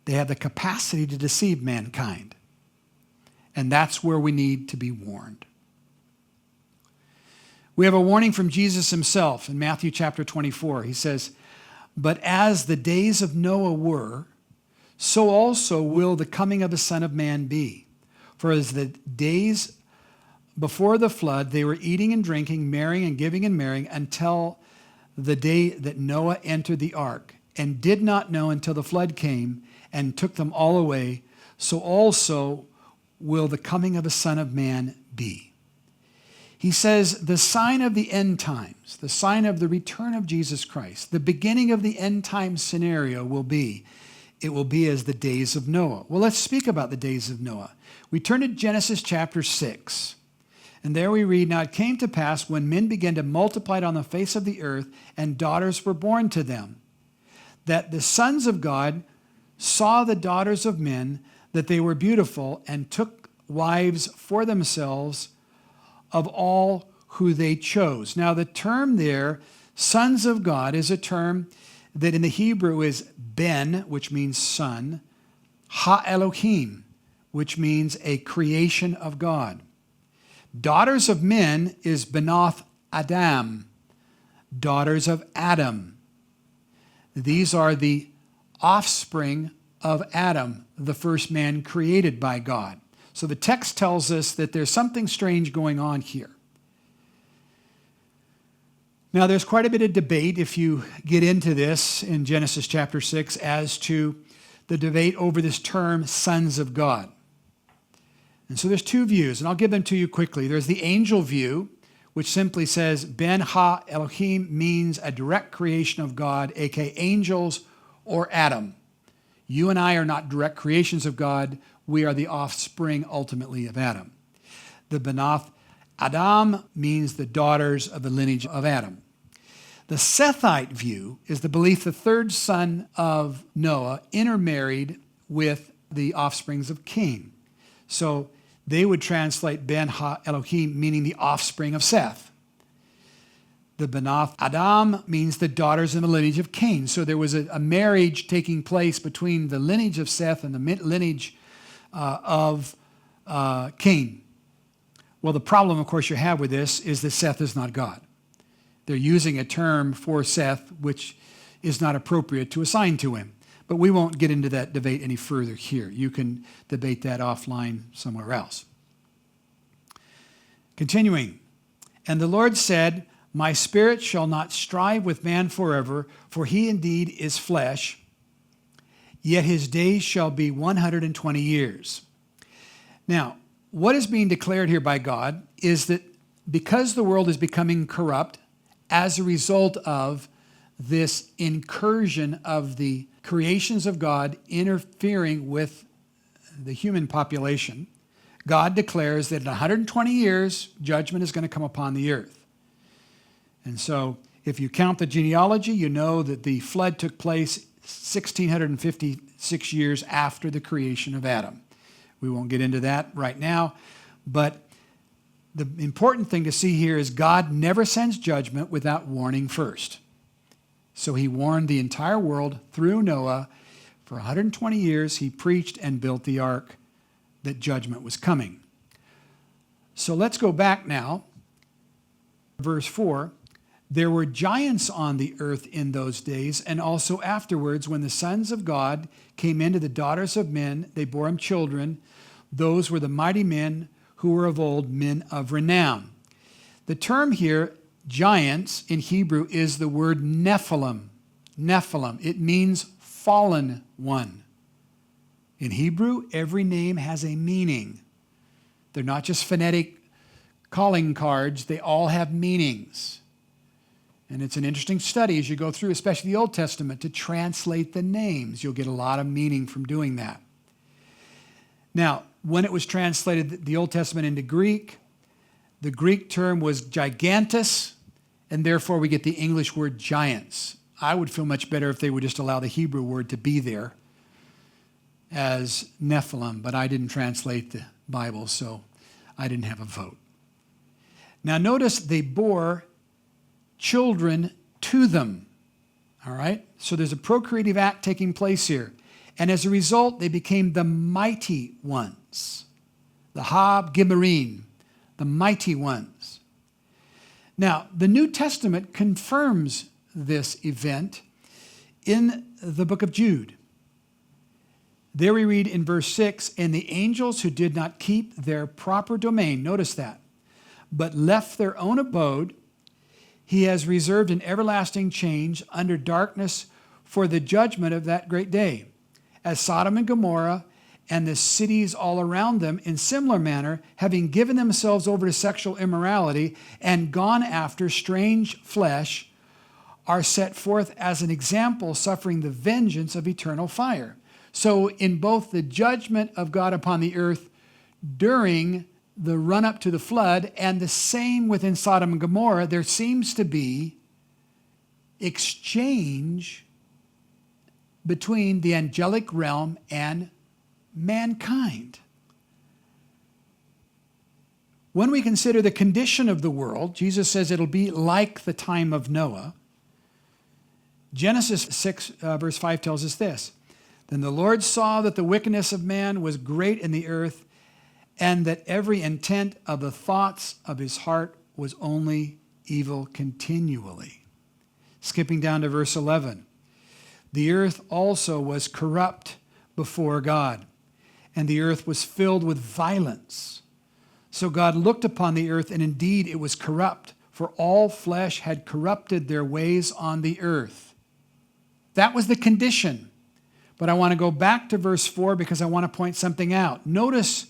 [SPEAKER 1] They have the capacity to deceive mankind. And that's where we need to be warned. We have a warning from Jesus himself in Matthew chapter 24. He says, "But as the days of Noah were, so also will the coming of the Son of Man be. For as the days before the flood, they were eating and drinking, marrying and giving and marrying, until the day that Noah entered the ark, and did not know until the flood came and took them all away, so also will the coming of the Son of Man be." He says the sign of the end times, the sign of the return of Jesus Christ, the beginning of the end time scenario will be as the days of Noah. Well, let's speak about the days of Noah. We turn to Genesis chapter 6. And there we read, "Now it came to pass when men began to multiply on the face of the earth, and daughters were born to them, that the sons of God saw the daughters of men, that they were beautiful, and took wives for themselves of all who they chose." Now the term there, sons of God, is a term that in the Hebrew is ben, which means son, ha-Elohim, which means a creation of God. Daughters of men is Benoth Adam, daughters of Adam. These are the offspring of Adam, the first man created by God. So the text tells us that there's something strange going on here. Now, there's quite a bit of debate if you get into this in Genesis chapter 6 as to the debate over this term, sons of God. And so there's 2 views, and I'll give them to you quickly. There's the angel view, which simply says Ben Ha Elohim means a direct creation of God, aka angels or Adam. You and I are not direct creations of God. We are the offspring ultimately of Adam. The Benoth Adam means the daughters of the lineage of Adam. The Sethite view is the belief the 3rd son of Noah intermarried with the offsprings of Cain. So they would translate Ben Ha Elohim, meaning the offspring of Seth. The Banath Adam means the daughters in the lineage of Cain. So there was a marriage taking place between the lineage of Seth and the lineage of Cain. Well, the problem, of course, you have with this is that Seth is not God. They're using a term for Seth which is not appropriate to assign to him. But we won't get into that debate any further here. You can debate that offline somewhere else. Continuing. And the Lord said, my spirit shall not strive with man forever, for he indeed is flesh, yet his days shall be 120 years. Now, what is being declared here by God is that because the world is becoming corrupt as a result of this incursion of the creations of God interfering with the human population, God declares that in 120 years, judgment is going to come upon the earth. And so if you count the genealogy, you know that the flood took place 1,656 years after the creation of Adam. We won't get into that right now, but the important thing to see here is God never sends judgment without warning first. So he warned the entire world through Noah. For 120 years, he preached and built the ark that judgment was coming. So let's go back now. Verse 4, there were giants on the earth in those days, and also afterwards, when the sons of God came into the daughters of men, they bore them children. Those were the mighty men who were of old, men of renown. The term here, giants, in Hebrew is the word Nephilim. Nephilim. It means fallen one. In Hebrew, every name has a meaning. They're not just phonetic calling cards. They all have meanings. And it's an interesting study as you go through, especially the Old Testament, to translate the names. You'll get a lot of meaning from doing that. Now, when it was translated, the Old Testament into Greek, the Greek term was gigantus, and therefore we get the English word giants. I would feel much better if they would just allow the Hebrew word to be there as Nephilim, but I didn't translate the Bible, so I didn't have a vote. Now notice they bore children to them, all right? So there's a procreative act taking place here. And as a result, they became the mighty ones, the Hab-Gimarim, the mighty ones. Now, the New Testament confirms this event in the book of Jude. There we read in verse 6, and the angels who did not keep their proper domain, notice that, but left their own abode, he has reserved an everlasting change under darkness for the judgment of that great day. As Sodom and Gomorrah and the cities all around them in similar manner, having given themselves over to sexual immorality and gone after strange flesh, are set forth as an example, suffering the vengeance of eternal fire. So in both the judgment of God upon the earth during the run-up to the flood and the same within Sodom and Gomorrah, there seems to be exchange between the angelic realm and mankind. When we consider the condition of the world, Jesus says it'll be like the time of Noah. Genesis 6 verse 5 tells us this, then the Lord saw that the wickedness of man was great in the earth, and that every intent of the thoughts of his heart was only evil continually. Skipping down to verse 11. The earth also was corrupt before God, and the earth was filled with violence. So God looked upon the earth, and indeed it was corrupt, for all flesh had corrupted their ways on the earth. That was the condition. But I want to go back to verse 4 because I want to point something out. Notice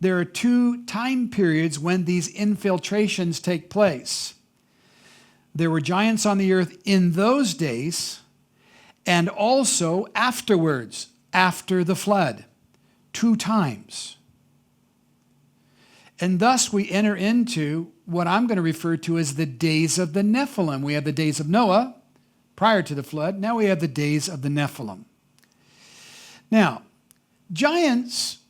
[SPEAKER 1] there are two time periods when these infiltrations take place. There were giants on the earth in those days, and also afterwards, after the flood, 2 times. And thus we enter into what I'm going to refer to as the days of the Nephilim. We have the days of Noah prior to the flood. Now we have the days of the Nephilim. Now, giants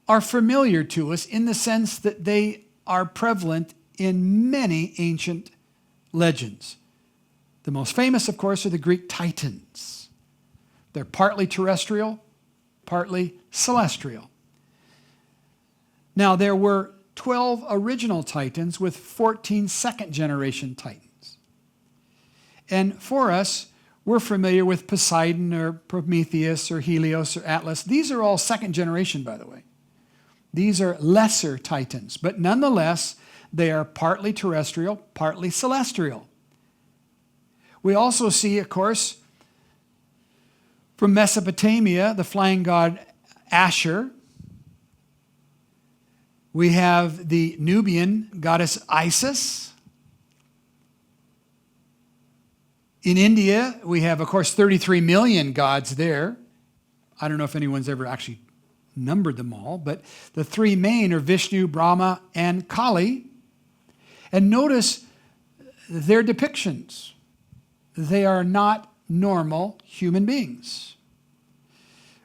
[SPEAKER 1] are familiar to us in the sense that they are prevalent in many ancient legends. The most famous, of course, are the Greek Titans. They're partly terrestrial, partly celestial. Now, there were 12 original Titans with 14 second-generation Titans. And for us, we're familiar with Poseidon or Prometheus or Helios or Atlas. These are all second generation, by the way. These are lesser Titans, but nonetheless, they are partly terrestrial, partly celestial. We also see, of course, from Mesopotamia, the flying god Asher. We have the Nubian goddess Isis. In India, we have, of course, 33 million gods there. I don't know if anyone's ever actually numbered them all, but the three main are Vishnu, Brahma, and Kali. And notice their depictions. They are not normal human beings.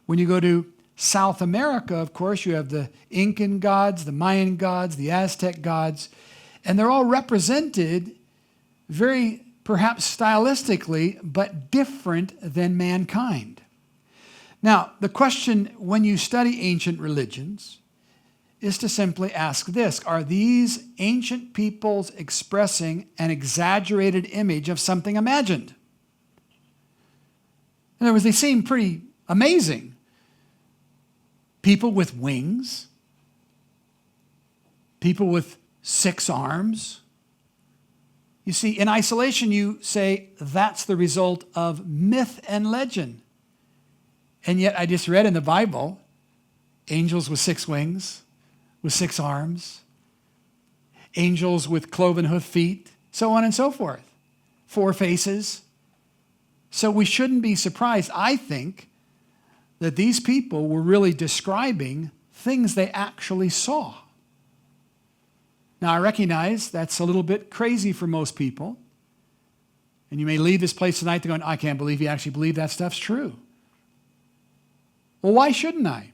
[SPEAKER 1] When you go to South America, of course, you have the Incan gods, the Mayan gods, the Aztec gods, and they're all represented very perhaps stylistically, but different than mankind. Now, the question when you study ancient religions is to simply ask this: are these ancient peoples expressing an exaggerated image of something imagined? In other words, they seem pretty amazing. People with wings, people with 6 arms. You see, in isolation, you say that's the result of myth and legend. And yet I just read in the Bible, angels with 6 wings, with 6 arms, angels with cloven hoof feet, so on and so forth, 4 faces. So we shouldn't be surprised, I think, that these people were really describing things they actually saw. Now, I recognize that's a little bit crazy for most people. And you may leave this place tonight going, I can't believe you actually believe that stuff's true. Well, why shouldn't I?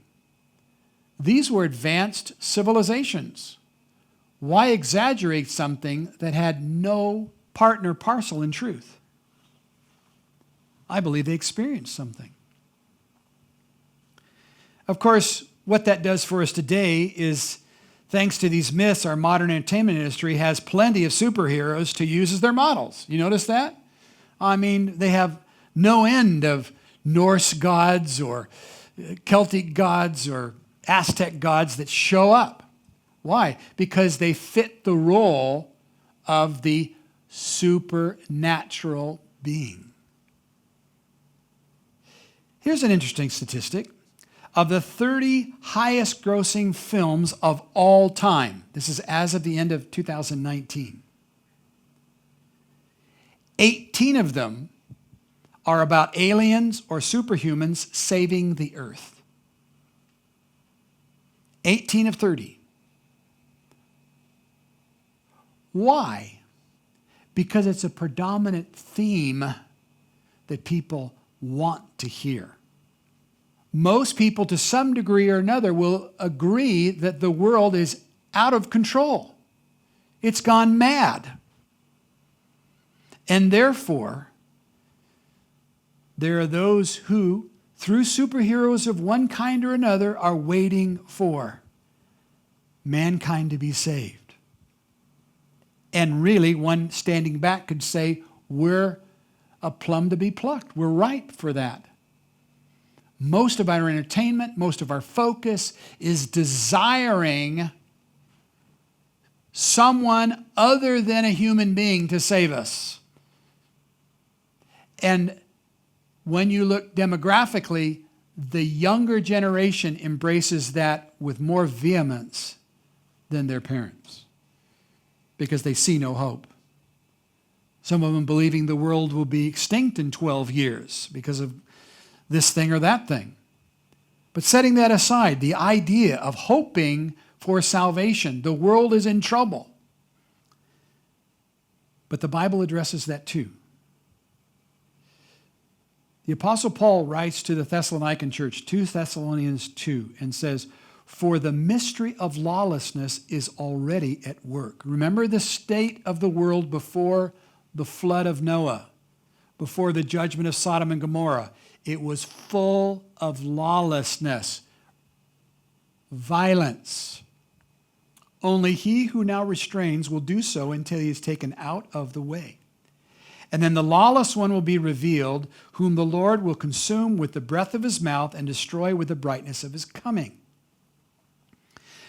[SPEAKER 1] These were advanced civilizations. Why exaggerate something that had no part nor parcel in truth? I believe they experienced something. Of course, what that does for us today is, thanks to these myths, our modern entertainment industry has plenty of superheroes to use as their models. You notice that? I mean, they have no end of Norse gods or Celtic gods or Aztec gods that show up. Why? Because they fit the role of the supernatural being. Here's an interesting statistic. Of the 30 highest grossing films of all time, this is as of the end of 2019, 18 of them are about aliens or superhumans saving the earth. 18 of 30. Why? Because it's a predominant theme that people want to hear. Most people, to some degree or another, will agree that the world is out of control. It's gone mad. And therefore, there are those who, through superheroes of one kind or another, are waiting for mankind to be saved. And really, one standing back could say, we're a plum to be plucked. We're ripe for that. Most of our entertainment, most of our focus is desiring someone other than a human being to save us. And when you look demographically, the younger generation embraces that with more vehemence than their parents because they see no hope. Some of them believing the world will be extinct in 12 years because of this thing or that thing. But setting that aside, the idea of hoping for salvation, the world is in trouble. But the Bible addresses that too. The Apostle Paul writes to the Thessalonican church, 2 Thessalonians 2, and says, for the mystery of lawlessness is already at work. Remember the state of the world before the flood of Noah, before the judgment of Sodom and Gomorrah. It was full of lawlessness, violence. Only he who now restrains will do so until he is taken out of the way. And then the lawless one will be revealed, whom the Lord will consume with the breath of his mouth and destroy with the brightness of his coming.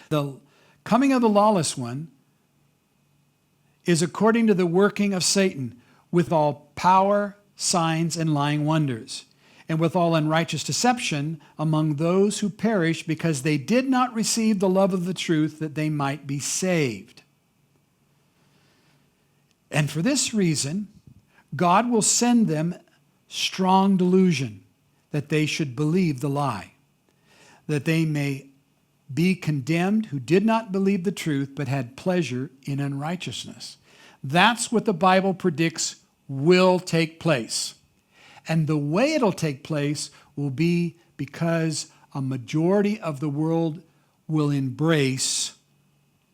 [SPEAKER 1] The coming of the lawless one is according to the working of Satan, with all power, signs, and lying wonders, and with all unrighteous deception among those who perish, because they did not receive the love of the truth, that they might be saved. And for this reason, God will send them strong delusion, that they should believe the lie, that they may be condemned who did not believe the truth, but had pleasure in unrighteousness. That's what the Bible predicts will take place. And the way it'll take place will be because a majority of the world will embrace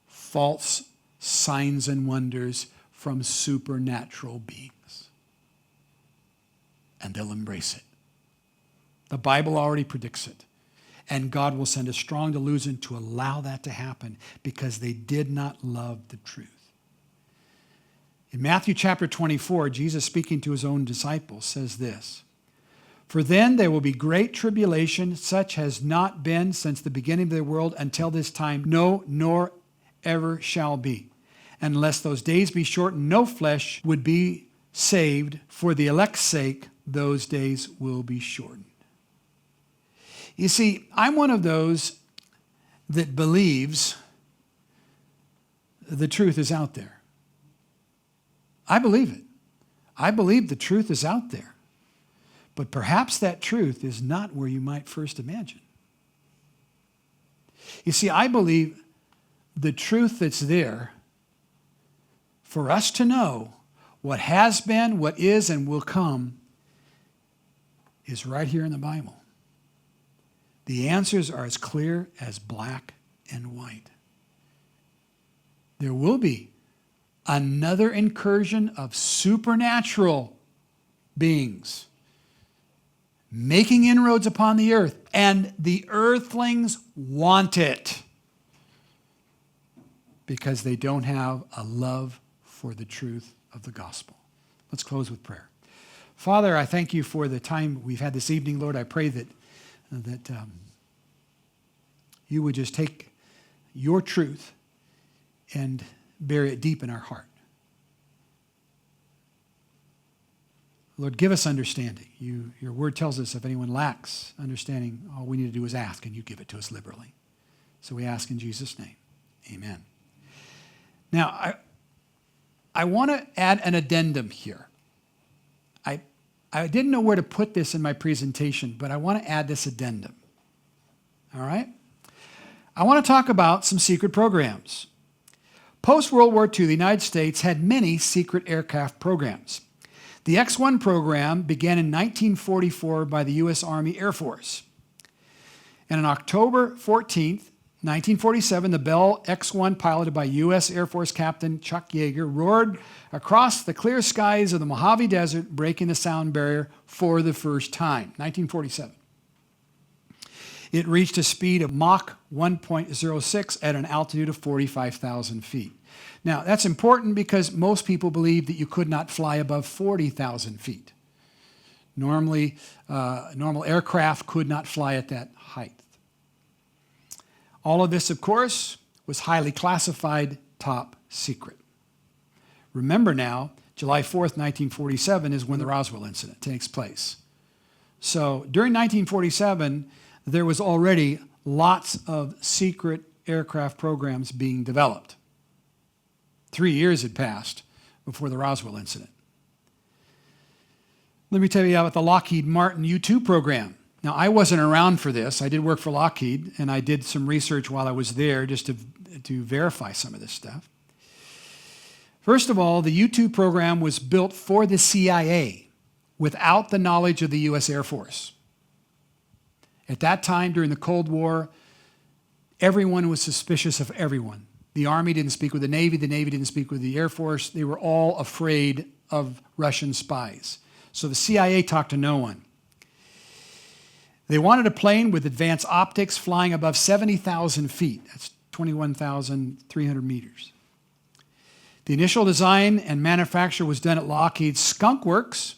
[SPEAKER 1] false signs and wonders from supernatural beings. And they'll embrace it. The Bible already predicts it. And God will send a strong delusion to allow that to happen because they did not love the truth. In Matthew chapter 24, Jesus, speaking to his own disciples, says this: "For then there will be great tribulation, such has not been since the beginning of the world until this time, no, nor ever shall be. Unless those days be shortened, no flesh would be saved. For the elect's sake, those days will be shortened." You see, I'm one of those that believes the truth is out there. I believe it. I believe the truth is out there. But perhaps that truth is not where you might first imagine. You see, I believe the truth that's there for us to know what has been, what is, and will come is right here in the Bible. The answers are as clear as black and white. There will be another incursion of supernatural beings making inroads upon the earth, and the earthlings want it because they don't have a love for the truth of the gospel. Let's close with prayer. Father, I thank you for the time we've had this evening, Lord. I pray that you would just take your truth and bury it deep in our heart. Lord, give us understanding. Your word tells us if anyone lacks understanding, all we need to do is ask, and you give it to us liberally. So we ask in Jesus' name. Amen. Now, I want to add an addendum here. I didn't know where to put this in my presentation, but I want to add this addendum. All right? I want to talk about some secret programs. Post-World War II, the United States had many secret aircraft programs. The X-1 program began in 1944 by the U.S. Army Air Force. And on October 14th, 1947, the Bell X-1, piloted by U.S. Air Force Captain Chuck Yeager, roared across the clear skies of the Mojave Desert, breaking the sound barrier for the first time, 1947. It reached a speed of Mach 1.06 at an altitude of 45,000 feet. Now, that's important because most people believe that you could not fly above 40,000 feet. Normal aircraft could not fly at that height. All of this, of course, was highly classified, top secret. Remember now, July 4th, 1947 is when the Roswell Incident takes place. So during 1947, there was already lots of secret aircraft programs being developed. 3 years had passed before the Roswell Incident. Let me tell you about the Lockheed U-2 Program. Now, I wasn't around for this. I did work for Lockheed, and I did some research while I was there just to verify some of this stuff. First of all, the U-2 program was built for the CIA without the knowledge of the U.S. Air Force. At that time, during the Cold War, everyone was suspicious of everyone. The Army didn't speak with the Navy didn't speak with the Air Force. They were all afraid of Russian spies. So the CIA talked to no one. They wanted a plane with advanced optics flying above 70,000 feet. That's 21,300 meters. The initial design and manufacture was done at Lockheed's Skunk Works,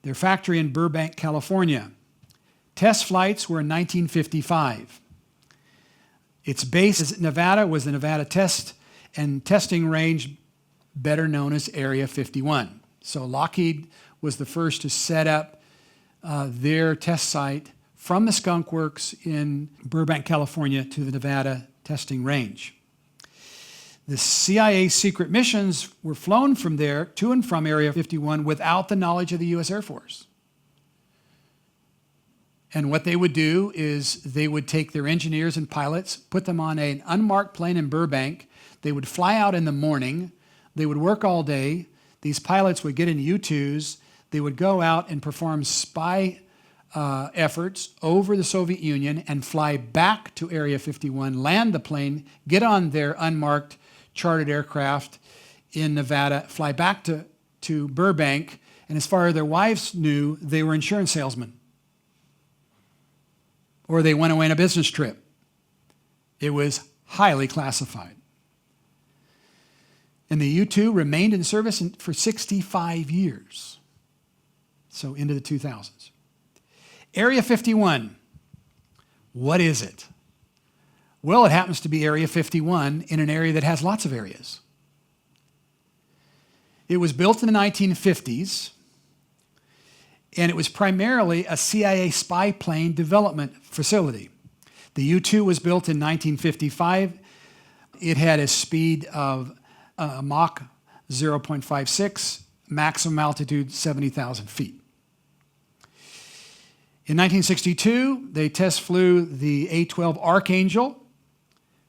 [SPEAKER 1] their factory in Burbank, California. Test flights were in 1955. Its base in Nevada was the Nevada Test and Testing Range, better known as Area 51. So Lockheed was the first to set up their test site from the Skunk Works in Burbank, California, to the Nevada Testing Range. The CIA secret missions were flown from there to and from Area 51 without the knowledge of the U.S. Air Force. And what they would do is they would take their engineers and pilots, put them on an unmarked plane in Burbank. They would fly out in the morning. They would work all day. These pilots would get in U-2s. They would go out and perform spy efforts over the Soviet Union and fly back to Area 51, land the plane, get on their unmarked chartered aircraft in Nevada, fly back to Burbank, and as far as their wives knew, they were insurance salesmen. Or they went away on a business trip. It was highly classified. And the U-2 remained in service for 65 years, so into the 2000s. Area 51, what is it? Well, it happens to be Area 51 in an area that has lots of areas. It was built in the 1950s, and it was primarily a CIA spy plane development facility. The U-2 was built in 1955. It had a speed of Mach 0.56, maximum altitude 70,000 feet. In 1962, they test flew the A-12 Archangel,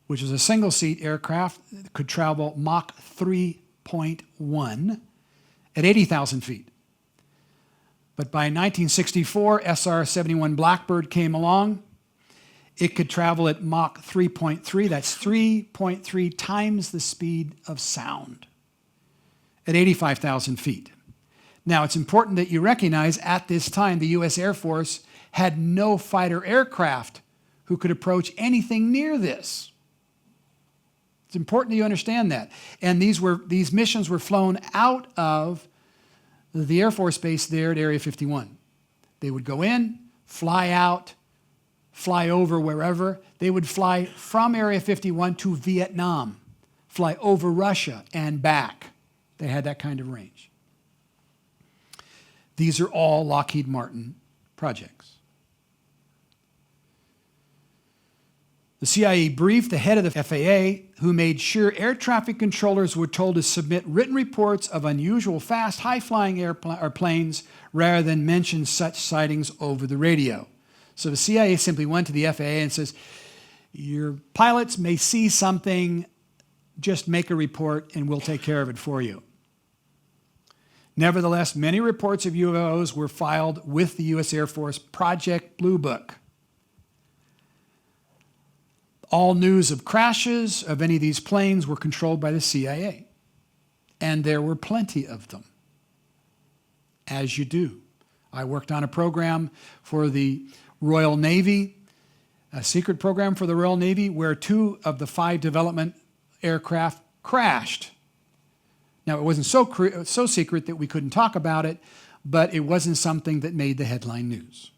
[SPEAKER 1] which was a single-seat aircraft that could travel Mach 3.1 at 80,000 feet. But by 1964, SR-71 Blackbird came along. It could travel at Mach 3.3. That's 3.3 times the speed of sound at 85,000 feet. Now, it's important that you recognize at this time the U.S. Air Force had no fighter aircraft who could approach anything near this. It's important that you understand that. And these missions were flown out of the Air Force Base there at Area 51. They would go in, fly out, fly over wherever. They would fly from Area 51 to Vietnam, fly over Russia and back. They had that kind of range. These are all Lockheed Martin projects. The CIA briefed the head of the FAA, who made sure air traffic controllers were told to submit written reports of unusual fast, high-flying airplanes rather than mention such sightings over the radio. So the CIA simply went to the FAA and says, your pilots may see something, just make a report and we'll take care of it for you. Nevertheless, many reports of UFOs were filed with the U.S. Air Force Project Blue Book. All news of crashes of any of these planes were controlled by the CIA. And there were plenty of them, as you do. I worked on a program for the Royal Navy, a secret program for the Royal Navy, where 2 of the 5 development aircraft crashed. Now, it wasn't so secret that we couldn't talk about it, but it wasn't something that made the headline news.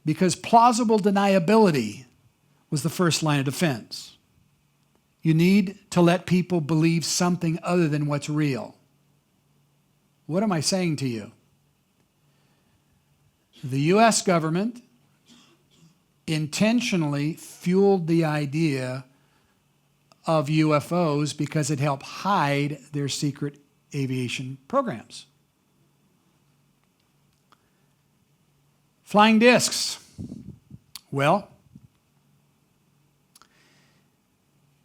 [SPEAKER 1] Because plausible deniability was the first line of defense. You need to let people believe something other than what's real. What am I saying to you? The U.S. government intentionally fueled the idea of UFOs because it helped hide their secret aviation programs. Flying discs. Well,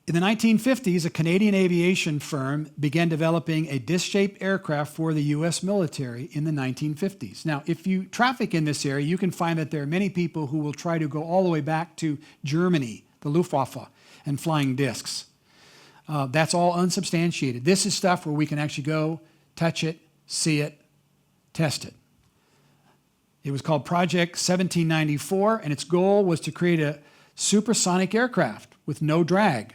[SPEAKER 1] in the 1950s, a Canadian aviation firm began developing a disc-shaped aircraft for the U.S. military in the 1950s. Now, if you traffic in this area, you can find that there are many people who will try to go all the way back to Germany, the Luftwaffe, and flying discs. That's all unsubstantiated. This is stuff where we can actually go, touch it, see it, test it. It was called Project 1794, and its goal was to create a supersonic aircraft with no drag.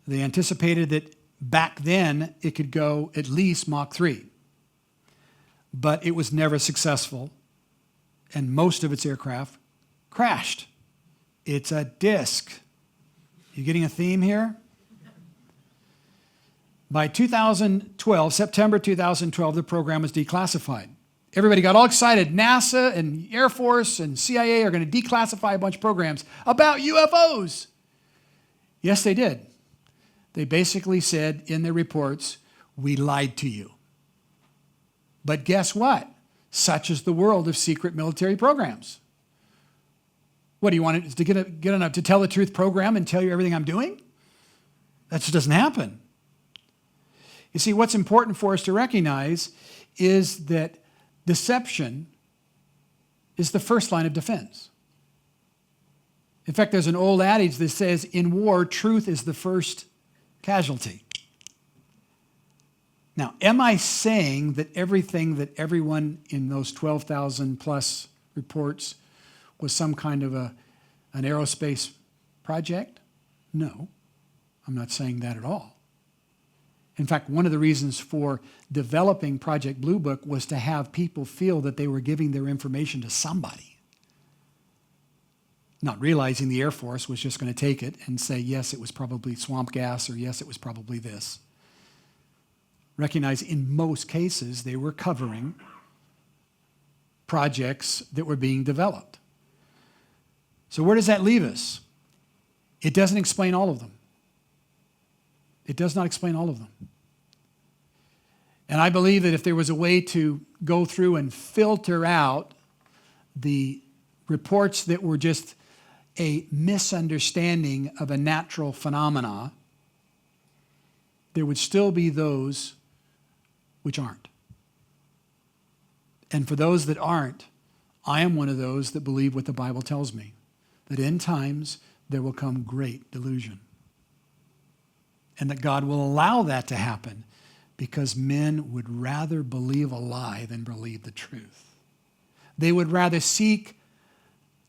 [SPEAKER 1] They anticipated that back then it could go at least Mach 3. But it was never successful, and most of its aircraft crashed. It's a disc. You getting a theme here? By 2012, September 2012, the program was declassified. Everybody got all excited. NASA and Air Force and CIA are going to declassify a bunch of programs about UFOs. Yes, they did. They basically said in their reports, we lied to you. But guess what? Such is the world of secret military programs. What, do you want it to get enough to tell the truth program and tell you everything I'm doing? That just doesn't happen. You see, what's important for us to recognize is that deception is the first line of defense. In fact, there's an old adage that says, in war, truth is the first casualty. Now, am I saying that everything that everyone in those 12,000 plus reports was some kind of an aerospace project? No, I'm not saying that at all. In fact, one of the reasons for developing Project Blue Book was to have people feel that they were giving their information to somebody, not realizing the Air Force was just going to take it and say, yes, it was probably swamp gas, or yes, it was probably this. Recognize in most cases they were covering projects that were being developed. So where does that leave us? It doesn't explain all of them. It does not explain all of them. And I believe that if there was a way to go through and filter out the reports that were just a misunderstanding of a natural phenomena, there would still be those which aren't. And for those that aren't, I am one of those that believe what the Bible tells me, that in times there will come great delusion. And that God will allow that to happen because men would rather believe a lie than believe the truth. They would rather seek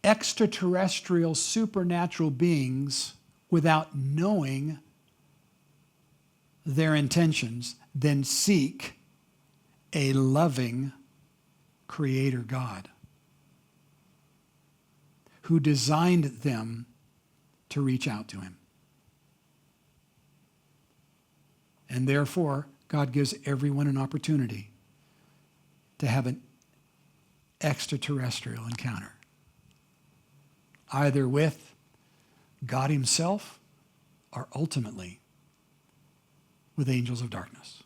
[SPEAKER 1] extraterrestrial, supernatural beings without knowing their intentions than seek a loving Creator God who designed them to reach out to Him. And therefore, God gives everyone an opportunity to have an extraterrestrial encounter, either with God Himself or ultimately with angels of darkness.